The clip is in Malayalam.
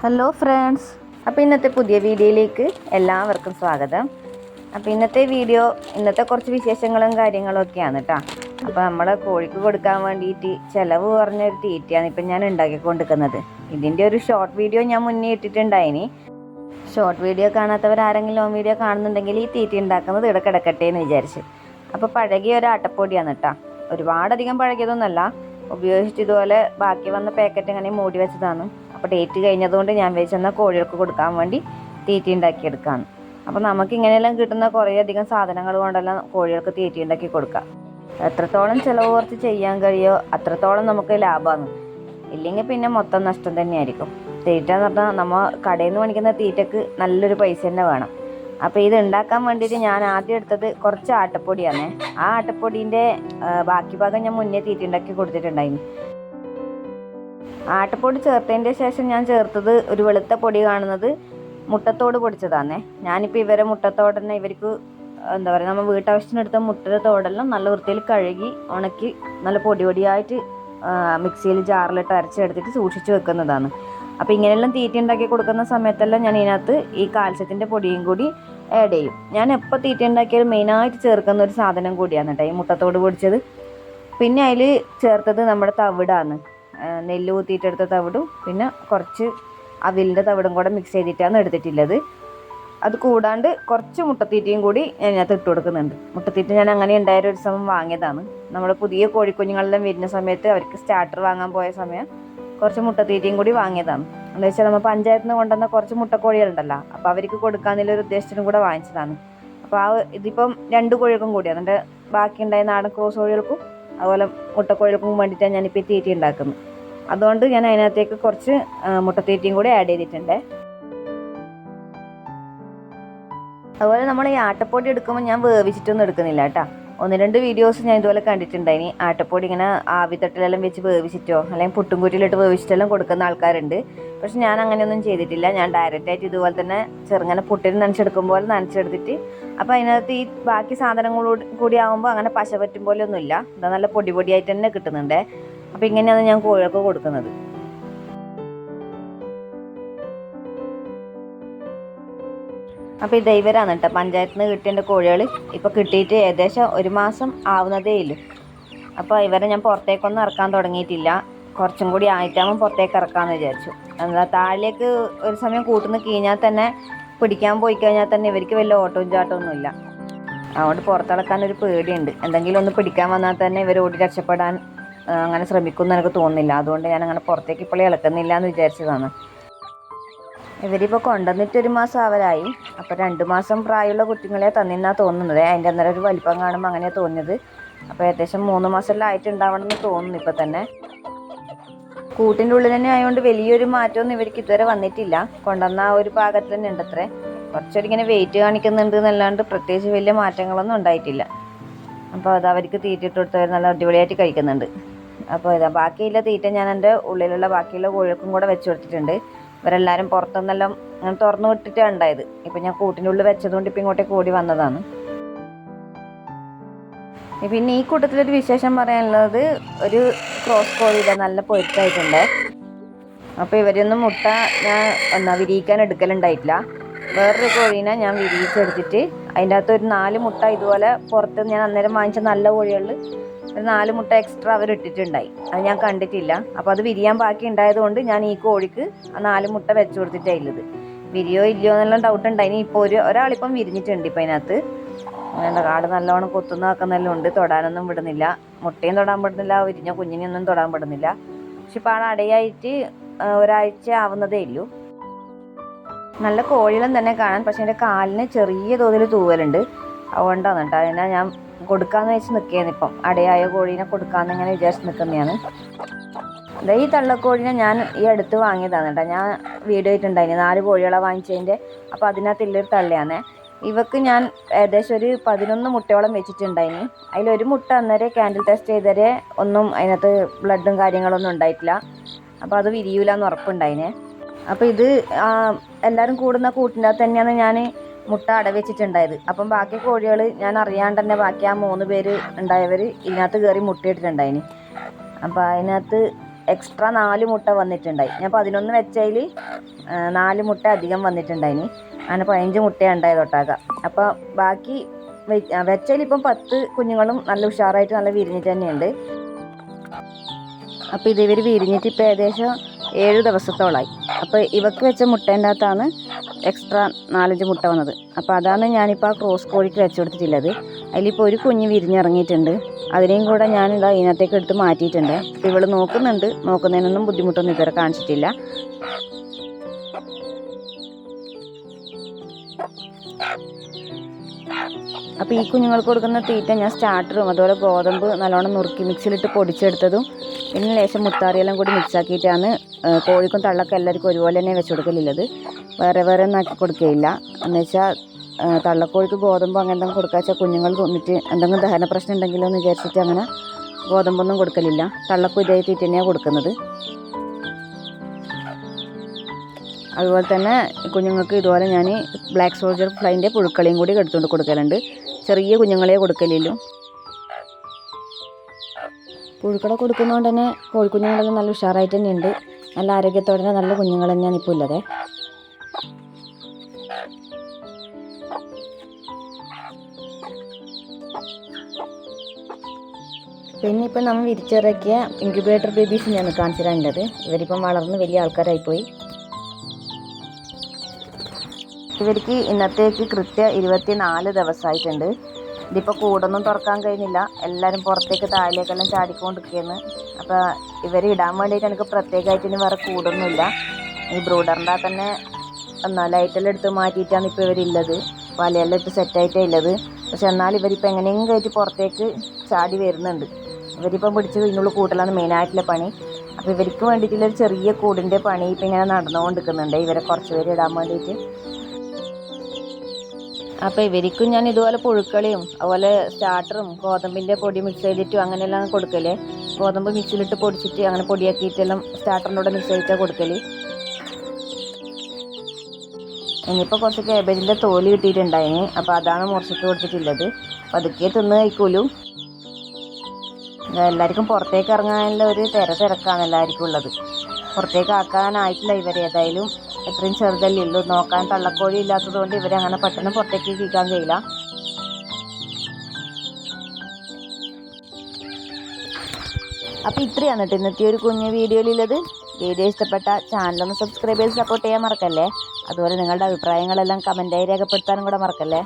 ഹലോ ഫ്രണ്ട്സ്, അപ്പോൾ ഇന്നത്തെ പുതിയ വീഡിയോയിലേക്ക് എല്ലാവർക്കും സ്വാഗതം. അപ്പോൾ ഇന്നത്തെ കുറച്ച് വിശേഷങ്ങളും കാര്യങ്ങളും ഒക്കെയാണ് കേട്ടോ. അപ്പോൾ നമ്മളെ കോഴിക്ക് കൊടുക്കാൻ വേണ്ടിയിട്ട് ചിലവ് കുറഞ്ഞൊരു തീറ്റയാണ് ഇപ്പം ഞാൻ ഉണ്ടാക്കിക്കൊണ്ടിരിക്കുന്നത്. ഇതിൻ്റെ ഒരു ഷോർട്ട് വീഡിയോ ഞാൻ മുന്നേ ഇട്ടിട്ടുണ്ടായിനി. ഷോർട്ട് വീഡിയോ കാണാത്തവരാരെങ്കിലും ലോങ് വീഡിയോ കാണുന്നുണ്ടെങ്കിൽ ഈ തീറ്റ ഉണ്ടാക്കുന്നത് ഇവിടെ കിടക്കട്ടെ എന്ന് വിചാരിച്ച്. അപ്പോൾ പഴകിയ ഒരു ആട്ടപ്പൊടിയാണ് കേട്ടോ. ഒരുപാടധികം പഴകിയതൊന്നുമല്ല, ഉപയോഗിച്ചിട്ട് ഇതുപോലെ ബാക്കി വന്ന പാക്കറ്റ് ഇങ്ങനെ മൂടി വെച്ചതാണ്. അപ്പോൾ ഡേറ്റ് കഴിഞ്ഞതുകൊണ്ട് ഞാൻ വെച്ചെന്നാൽ കോഴികൾക്ക് കൊടുക്കാൻ വേണ്ടി തീറ്റ ഉണ്ടാക്കിയെടുക്കാമെന്ന്. അപ്പോൾ നമുക്ക് ഇങ്ങനെയെല്ലാം കിട്ടുന്ന കുറേയധികം സാധനങ്ങൾ കൊണ്ടെല്ലാം കോഴികൾക്ക് തീറ്റ ഉണ്ടാക്കി കൊടുക്കാം. എത്രത്തോളം ചിലവ് കുറച്ച് ചെയ്യാൻ കഴിയുമോ അത്രത്തോളം നമുക്ക് ലാഭമാണ്. ഇല്ലെങ്കിൽ പിന്നെ മൊത്തം നഷ്ടം തന്നെയായിരിക്കും. തീറ്റ എന്ന് പറഞ്ഞാൽ നമ്മൾ കടയിൽ നിന്ന് മേടിക്കുന്ന തീറ്റക്ക് നല്ലൊരു പൈസ തന്നെ വേണം. അപ്പോൾ ഇത് ഉണ്ടാക്കാൻ വേണ്ടിയിട്ട് ഞാൻ ആദ്യം എടുത്തത് കുറച്ച് ആട്ടപ്പൊടിയാണ്. ആ ആട്ടപ്പൊടീൻ്റെ ബാക്കി ഭാഗം ഞാൻ മുന്നേ തീറ്റ ഉണ്ടാക്കി കൊടുത്തിട്ടുണ്ടായിരുന്നു. ആട്ടപ്പൊടി ചേർത്തതിൻ്റെ ശേഷം ഞാൻ ചേർത്തത് ഒരു വെളുത്ത പൊടി കാണുന്നത് മുട്ടത്തോട് പൊടിച്ചതാണേ. ഞാനിപ്പോൾ ഇവരെ മുട്ടത്തോടന്നെ ഇവർക്ക് എന്താ പറയുക, നമ്മൾ വീട്ടാവശ്യത്തിനെടുത്ത മുട്ടത്തോടെല്ലാം നല്ല വൃത്തിയിൽ കഴുകി ഉണക്കി നല്ല പൊടിയായിട്ട് മിക്സിയിൽ ജാറിലിട്ട് അരച്ചെടുത്തിട്ട് സൂക്ഷിച്ച് വെക്കുന്നതാണ്. അപ്പോൾ ഇങ്ങനെയെല്ലാം തീറ്റ ഉണ്ടാക്കി കൊടുക്കുന്ന സമയത്തെല്ലാം ഞാൻ ഇതിനകത്ത് ഈ കാൽസ്യത്തിൻ്റെ പൊടിയും കൂടി ആഡ് ചെയ്യും. ഞാൻ എപ്പോൾ തീറ്റ ഉണ്ടാക്കിയാലും മെയിനായിട്ട് ചേർക്കുന്ന ഒരു സാധനം കൂടിയാണ് കേട്ടോ ഈ മുട്ടത്തോട് പൊടിച്ചത്. പിന്നെ അതിൽ ചേർത്തത് നമ്മുടെ തവിടാണ്. നെല്ല് കുത്തിയിട്ടെടുത്ത തവിടും പിന്നെ കുറച്ച് അവിലിൻ്റെ തവിടും കൂടെ മിക്സ് ചെയ്തിട്ടാണ് എടുത്തിട്ടുള്ളത്. അത് കൂടാണ്ട് കുറച്ച് മുട്ടത്തീറ്റയും കൂടി ഞാൻ ഇതിനകത്ത് ഇട്ട് കൊടുക്കുന്നുണ്ട്. മുട്ടത്തീറ്റ ഞാൻ അങ്ങനെ ഉണ്ടായ ഒരു സമയം വാങ്ങിയതാണ്. നമ്മൾ പുതിയ കോഴിക്കുഞ്ഞുങ്ങളെല്ലാം വരുന്ന സമയത്ത് അവർക്ക് സ്റ്റാർട്ടർ വാങ്ങാൻ പോയ സമയം കുറച്ച് മുട്ടത്തീറ്റയും കൂടി വാങ്ങിയതാണ്. എന്താ വെച്ചാൽ നമ്മൾ പഞ്ചായത്തിൽ നിന്ന് കൊണ്ടുവന്ന കുറച്ച് മുട്ടക്കോഴികളുണ്ടല്ലോ, അപ്പോൾ അവർക്ക് കൊടുക്കാമെന്നുള്ളൊരു ഉദ്ദേശത്തിനും കൂടെ വാങ്ങിച്ചതാണ്. അപ്പോൾ ഇതിപ്പം 2 കോഴികൾക്കും കൂടിയാണ്. എൻ്റെ ബാക്കിയുണ്ടായ നാടൻ ക്രോസ് കോഴികൾക്കും അതുപോലെ മുട്ടക്കോഴികൾക്കും വേണ്ടിയിട്ടാണ് ഞാനിപ്പോൾ ഈ തീറ്റ ഉണ്ടാക്കുന്നത്. അതുകൊണ്ട് ഞാൻ അതിനകത്തേക്ക് കുറച്ച് മുട്ടത്തീറ്റയും കൂടി ആഡ് ചെയ്തിട്ടുണ്ട്. അതുപോലെ നമ്മൾ ഈ ആട്ടപ്പൊടി എടുക്കുമ്പോൾ ഞാൻ വേവിച്ചിട്ടൊന്നും എടുക്കുന്നില്ല കേട്ടോ. 1-2 വീഡിയോസ് ഞാൻ ഇതുപോലെ കണ്ടിട്ടുണ്ടായിനി. ആട്ടപ്പൊടി ഇങ്ങനെ ആവിത്തട്ടിലെല്ലാം വെച്ച് വേവിച്ചിട്ടോ അല്ലെങ്കിൽ പുട്ടുംകുറ്റിയിലിട്ട് വേവിച്ചിട്ടെല്ലാം കൊടുക്കുന്ന ആൾക്കാരുണ്ട്. പക്ഷെ ഞാൻ അങ്ങനെയൊന്നും ചെയ്തിട്ടില്ല. ഞാൻ ഡയറക്റ്റായിട്ട് ഇതുപോലെ തന്നെ ചെറുങ്ങനെ പുട്ടിന് നനച്ചെടുക്കുമ്പോൾ നനച്ചെടുത്തിട്ട് അപ്പോൾ അതിനകത്ത് ഈ ബാക്കി സാധനങ്ങളോട് കൂടി ആകുമ്പോൾ അങ്ങനെ പശ പറ്റും പോലെ ഒന്നുമില്ല. ഇതാ നല്ല പൊടിയായിട്ട് തന്നെ കിട്ടുന്നുണ്ട്. അപ്പോൾ ഇങ്ങനെയാണ് ഞാൻ കോഴികൾക്ക് കൊടുക്കുന്നത്. അപ്പോൾ ഇത് ഇവരാണ് കേട്ടോ പഞ്ചായത്തിൽ നിന്ന് കിട്ടിയ എൻ്റെ കോഴികൾ. ഇപ്പോൾ കിട്ടിയിട്ട് ഏകദേശം 1 മാസം ആവുന്നതേ ഉള്ളൂ. അപ്പോൾ ഇവരെ ഞാൻ പുറത്തേക്കൊന്നും ഇറക്കാൻ തുടങ്ങിയിട്ടില്ല. കുറച്ചും കൂടി ആയിട്ടാകുമ്പോൾ പുറത്തേക്ക് ഇറക്കാമെന്ന് വിചാരിച്ചു. എന്താ താഴേക്ക് ഒരു സമയം കൂട്ടുന്ന കഴിഞ്ഞാൽ തന്നെ പിടിക്കാൻ പോയി കഴിഞ്ഞാൽ തന്നെ ഇവർക്ക് വലിയ ഓട്ടവും ചാട്ടമൊന്നും ഇല്ല. അതുകൊണ്ട് പുറത്തിറക്കാൻ ഒരു പേടിയുണ്ട്. എന്തെങ്കിലും ഒന്ന് പിടിക്കാൻ വന്നാൽ തന്നെ ഇവർ ഓടി രക്ഷപ്പെടാൻ അങ്ങനെ ശ്രമിക്കുമെന്ന് എനിക്ക് തോന്നുന്നില്ല. അതുകൊണ്ട് ഞാൻ അങ്ങനെ പുറത്തേക്ക് ഇപ്പോഴേ ഇളക്കുന്നില്ല എന്ന് വിചാരിച്ചതാണ്. ഇവരിപ്പോൾ കൊണ്ടുവന്നിട്ട് 1 മാസം ആവരായി. അപ്പോൾ 2 മാസം പ്രായമുള്ള കുട്ടികളെ തന്നിന്നാണ് തോന്നുന്നത്. അതിൻ്റെ അന്നേരം ഒരു വലിപ്പം കാണുമ്പോൾ അങ്ങനെയാണ് തോന്നിയത്. അപ്പോൾ ഏകദേശം 3 മാസമെല്ലാം ആയിട്ടുണ്ടാവണമെന്ന് തോന്നുന്നു ഇപ്പോൾ തന്നെ. കൂട്ടിൻ്റെ ഉള്ളിൽ തന്നെ ആയതുകൊണ്ട് വലിയൊരു മാറ്റമൊന്നും ഇവർക്ക് ഇതുവരെ വന്നിട്ടില്ല. കൊണ്ടുവന്ന ആ ഒരു പാകത്തിൽ തന്നെ ഉണ്ട് അത്രേ. കുറച്ചൊരിങ്ങനെ വെയിറ്റ് കാണിക്കുന്നുണ്ട് എന്നല്ലാണ്ട് പ്രത്യേകിച്ച് വലിയ മാറ്റങ്ങളൊന്നും ഉണ്ടായിട്ടില്ല. അപ്പോൾ അത് അവർക്ക് തീറ്റ ഇട്ട് കൊടുത്തവർ നല്ല അടിപൊളിയായിട്ട് കഴിക്കുന്നുണ്ട്. അപ്പോൾ ഇതാ ബാക്കിയുള്ള തീറ്റ ഞാൻ എൻ്റെ ഉള്ളിലുള്ള ബാക്കിയുള്ള കോഴികൾക്കും കൂടെ വെച്ച് കൊടുത്തിട്ടുണ്ട്. ഇവരെല്ലാവരും പുറത്തുനിന്നെല്ലാം അങ്ങനെ തുറന്നു വിട്ടിട്ടാണ് ഉണ്ടായത്. ഇപ്പം ഞാൻ കൂട്ടിൻ്റെ ഉള്ളിൽ വെച്ചതുകൊണ്ട് ഇപ്പം ഇങ്ങോട്ടേക്ക് ഓടി വന്നതാണ്. പിന്നെ ഈ കൂട്ടത്തിലൊരു വിശേഷം പറയാനുള്ളത് ഒരു ക്രോസ് കോഴിയുടെ നല്ല പൊരുത്തായിട്ടുണ്ട്. അപ്പോൾ ഇവരൊന്നും മുട്ട ഞാൻ വിരിയിക്കാൻ എടുക്കലുണ്ടായിട്ടില്ല. വേറൊരു കോഴീനെ ഞാൻ വിരിയിച്ചെടുത്തിട്ട് അതിൻ്റെ അകത്ത് ഒരു 4 മുട്ട ഇതുപോലെ പുറത്ത് ഞാൻ അന്നേരം വാങ്ങിച്ച നല്ല കോഴികളിൽ ഒരു 4 മുട്ട എക്സ്ട്രാ അവർ ഇട്ടിട്ടുണ്ടായി. അത് ഞാൻ കണ്ടിട്ടില്ല. അപ്പോൾ അത് വിരിയാൻ ബാക്കി ഉണ്ടായതുകൊണ്ട് ഞാൻ ഈ കോഴിക്ക് ആ 4 മുട്ട വെച്ച് കൊടുത്തിട്ടായില്ലത്. വിരിയോ ഇല്ലയോ എന്നെല്ലാം ഡൗട്ട് ഉണ്ടായിനി. ഇപ്പോൾ ഒരാളിപ്പം വിരിഞ്ഞിട്ടുണ്ട്. ഇപ്പം അതിനകത്ത് അങ്ങനെ കാട് നല്ലോണം കൊത്തുന്ന വെക്കുന്നെല്ലാം ഉണ്ട്. തൊടാനൊന്നും വിടുന്നില്ല. മുട്ടയും തൊടാൻ വിടുന്നില്ല, വിരിഞ്ഞ കുഞ്ഞിനെയൊന്നും തൊടാൻ വിടുന്നില്ല. പക്ഷെ ഇപ്പോൾ ആൾ അടയായിട്ട് 1 ആഴ്ച ആവുന്നതേ ഉള്ളൂ. നല്ല കോഴികളും തന്നെ കാണാൻ. പക്ഷെ എൻ്റെ കാലിന് ചെറിയ തോതിൽ തൂവലുണ്ട്. അതുകൊണ്ടാണ് കേട്ടോ അതിനെ ഞാൻ കൊടുക്കാമെന്ന് വെച്ച് നിൽക്കുകയാണ്. ഇപ്പം അടയായ കോഴീനെ കൊടുക്കാമെന്ന് ഇങ്ങനെ വിചാരിച്ച് നിൽക്കുന്നതാണ്. ഈ തള്ളക്കോഴീനെ ഞാൻ ഈ അടുത്ത് വാങ്ങിയതാണ് കേട്ടോ. ഞാൻ വീഡിയോ ഇട്ടുണ്ടായിന് 4 കോഴികളെ വാങ്ങിച്ചതിൻ്റെ. അപ്പോൾ അതിനകത്തുള്ളൊരു തള്ളയാണ്. ഇവക്ക് ഞാൻ ഏകദേശം ഒരു 11 മുട്ടയോളം വെച്ചിട്ടുണ്ടായിന്. അതിലൊരു മുട്ട അന്നേരം ക്യാൻഡിൽ ടെസ്റ്റ് ചെയ്തവരെ ഒന്നും അതിനകത്ത് ബ്ലഡും കാര്യങ്ങളൊന്നും ഉണ്ടായിട്ടില്ല. അപ്പോൾ അത് വിരിയൂലെന്ന് ഉറപ്പുണ്ടായിന്. അപ്പോൾ ഇത് എല്ലാവരും കൂടുന്ന കൂട്ടിൻ്റെ അകത്ത് തന്നെയാണ് ഞാൻ മുട്ട അടവെച്ചിട്ടുണ്ടായത്. അപ്പം ബാക്കി കോഴികൾ ഞാൻ അറിയാണ്ട് തന്നെ ബാക്കി ആ 3 പേര് ഉണ്ടായവർ ഇതിനകത്ത് കയറി മുട്ടയിട്ടിട്ടുണ്ടായിന്. അപ്പോൾ അതിനകത്ത് എക്സ്ട്രാ 4 മുട്ട വന്നിട്ടുണ്ടായി. ഞാൻ 11 വെച്ചതിൽ 4 മുട്ട അധികം വന്നിട്ടുണ്ടായിന്. അങ്ങനെ 15 മുട്ടയാണ് ഉണ്ടായത് ഒട്ടാക. അപ്പോൾ ബാക്കി വെച്ചതിൽ ഇപ്പം 10 കുഞ്ഞുങ്ങളും നല്ല ഉഷാറായിട്ട് നല്ല വിരിഞ്ഞിട്ട് തന്നെയുണ്ട്. അപ്പോൾ ഇവർ വിരിഞ്ഞിട്ട് ഇപ്പോൾ ഏകദേശം 7 ദിവസത്തോളമായി. അപ്പോൾ ഇവക്ക് വെച്ച മുട്ടേൻ്റെ അകത്താണ് എക്സ്ട്രാ 4-5 മുട്ട വന്നത്. അപ്പോൾ അതാണ് ഞാനിപ്പോൾ ആ ക്രോസ് കോഴിക്ക് വെച്ച് കൊടുത്തിട്ടുള്ളത്. അതിലിപ്പോൾ ഒരു കുഞ്ഞ് വിരിഞ്ഞിറങ്ങിയിട്ടുണ്ട്. അതിനെയും കൂടെ ഞാനിതാ ഇതിനകത്തേക്ക് എടുത്ത് മാറ്റിയിട്ടുണ്ട്. ഇവൾ നോക്കുന്നുണ്ട്. നോക്കുന്നതിനൊന്നും ബുദ്ധിമുട്ടൊന്നും ഇതുവരെ കാണിച്ചിട്ടില്ല. അപ്പോൾ ഈ കുഞ്ഞുങ്ങൾക്ക് കൊടുക്കുന്ന തീറ്റ ഞാൻ സ്റ്റാർട്ടറും അതുപോലെ ഗോതമ്പ് നല്ലോണം നുറുക്കി മിക്സിയിലിട്ട് പൊടിച്ചെടുത്തതും പിന്നെ ലേശം മുത്താറിയെല്ലാം കൂടി മിക്സാക്കിയിട്ടാണ് കോഴിക്കും തള്ളക്കും എല്ലാവർക്കും ഒരുപോലെ തന്നെ വെച്ച് കൊടുക്കലുള്ളത്. വേറെ വേറെ ഒന്നും ആക്കി കൊടുക്കുകയില്ല. എന്ന് വെച്ചാൽ തള്ളക്കോഴിക്ക് ഗോതമ്പ് അങ്ങനെ എന്തെങ്കിലും കൊടുക്കുക വെച്ചാൽ കുഞ്ഞുങ്ങൾ തിന്നിട്ട് എന്തെങ്കിലും ദഹന പ്രശ്നം ഉണ്ടെങ്കിലോ എന്ന് വിചാരിച്ചിട്ട് അങ്ങനെ ഗോതമ്പൊന്നും കൊടുക്കലില്ല. തള്ളക്കും ഇതേ തീറ്റ തന്നെയാണ് കൊടുക്കുന്നത്. അതുപോലെ തന്നെ കുഞ്ഞുങ്ങൾക്ക് ഇതുപോലെ ഞാൻ ബ്ലാക്ക് സോൾജർ ഫ്ലൈൻ്റെ പുഴുക്കളയും കൂടി എടുത്തുകൊണ്ട് കൊടുക്കലുണ്ട്. ചെറിയ കുഞ്ഞുങ്ങളെ കൊടുക്കലില്ലു. പുഴുക്കളെ കൊടുക്കുന്നതുകൊണ്ട് തന്നെ കോഴിക്കുഞ്ഞുങ്ങളെല്ലാം നല്ല ഉഷാറായിട്ട് തന്നെ ഉണ്ട്. നല്ല ആരോഗ്യത്തോടെ തന്നെ നല്ല കുഞ്ഞുങ്ങൾ തന്നെയാണ് ഇപ്പോൾ ഉള്ളത്. പിന്നെ ഇപ്പം നമ്മൾ വിരിച്ചിറക്കിയ ഇൻക്യുബേറ്റർ ബേബീസിനെയാണ് കാണിച്ചു തരാനുള്ളത്. ഇവരിപ്പം വളർന്ന് വലിയ ആൾക്കാരായിപ്പോയി. ഇവർക്ക് ഇന്നത്തേക്ക് കൃത്യം 24 ദിവസമായിട്ടുണ്ട്. ഇതിപ്പോൾ കൂടൊന്നും തുറക്കാൻ കഴിഞ്ഞില്ല. എല്ലാവരും പുറത്തേക്ക് താഴേക്കെല്ലാം ചാടിക്കൊണ്ടിരിക്കുകയാണ്. അപ്പോൾ ഇവർ ഇടാൻ വേണ്ടിയിട്ട് എനിക്ക് പ്രത്യേകമായിട്ട് ഇനി വേറെ കൂടൊന്നുമില്ല. ഈ ബ്രൂഡറിൻ്റെ തന്നെ ലൈറ്റെല്ലാം എടുത്ത് മാറ്റിയിട്ടാണ് ഇപ്പോൾ ഇവരുള്ളത്. വലയെല്ലാം ഇട്ട് സെറ്റായിട്ടേ ഉള്ളത്. പക്ഷെ എന്നാൽ ഇവരിപ്പോൾ എങ്ങനെയെങ്കിലും കയറ്റി പുറത്തേക്ക് ചാടി വരുന്നുണ്ട്. ഇവരിപ്പം പിടിച്ച് ഇതിനുള്ള കൂട്ടലാണ് മെയിനായിട്ടുള്ള പണി. അപ്പോൾ ഇവർക്ക് വേണ്ടിയിട്ടുള്ളൊരു ചെറിയ കൂടിൻ്റെ പണി ഇപ്പം ഇങ്ങനെ നടന്നുകൊണ്ടിരിക്കുന്നുണ്ട്. ഇവരെ കുറച്ച് പേര് ഇടാൻ വേണ്ടിയിട്ട്. അപ്പോൾ ഇവർക്കും ഞാൻ ഇതുപോലെ പുഴുക്കളയും അതുപോലെ സ്റ്റാർട്ടറും ഗോതമ്പിൻ്റെ പൊടി മിക്സ് ചെയ്തിട്ടും അങ്ങനെയെല്ലാം കൊടുക്കല്. ഗോതമ്പ് മിക്സിയിലിട്ട് പൊടിച്ചിട്ട് അങ്ങനെ പൊടിയാക്കിയിട്ടെല്ലാം സ്റ്റാർട്ടറിൻ്റെ കൂടെ മിക്സ് ചെയ്തിട്ടാണ് കൊടുക്കൽ. ഇനിയിപ്പോൾ കുറച്ച് കാബേജിൻ്റെ തോല് കിട്ടിയിട്ടുണ്ടായിന്. അപ്പോൾ അതാണ് മുറിച്ചിട്ട് കൊടുത്തിട്ടുള്ളത്. പതുക്കെ തിന്ന് കഴിക്കൂലും. എല്ലാവർക്കും പുറത്തേക്ക് ഇറങ്ങാനുള്ള ഒരു തിരക്കാണ് എല്ലാവർക്കും ഉള്ളത്. പുറത്തേക്ക് ആക്കാനായിട്ടില്ല ഇവരേതായാലും. എത്രയും ചെറുതല്ലേ ഉള്ളൂ. നോക്കാൻ തള്ളക്കോഴി ഇല്ലാത്തത് കൊണ്ട് ഇവരങ്ങനെ പെട്ടെന്ന് പുറത്തേക്ക് കീക്കാൻ കഴിയില്ല. അപ്പോൾ ഇത്രയാണ് കേട്ടോ ഇന്നത്തെ ഒരു കുഞ്ഞു വീഡിയോയിലുള്ളത്. വീഡിയോ ഇഷ്ടപ്പെട്ട ചാനലൊന്ന് സബ്സ്ക്രൈബ് ചെയ്ത് സപ്പോർട്ട് ചെയ്യാൻ മറക്കല്ലേ. അതുപോലെ നിങ്ങളുടെ അഭിപ്രായങ്ങളെല്ലാം കമൻറ്റായി രേഖപ്പെടുത്താനും കൂടെ മറക്കല്ലേ.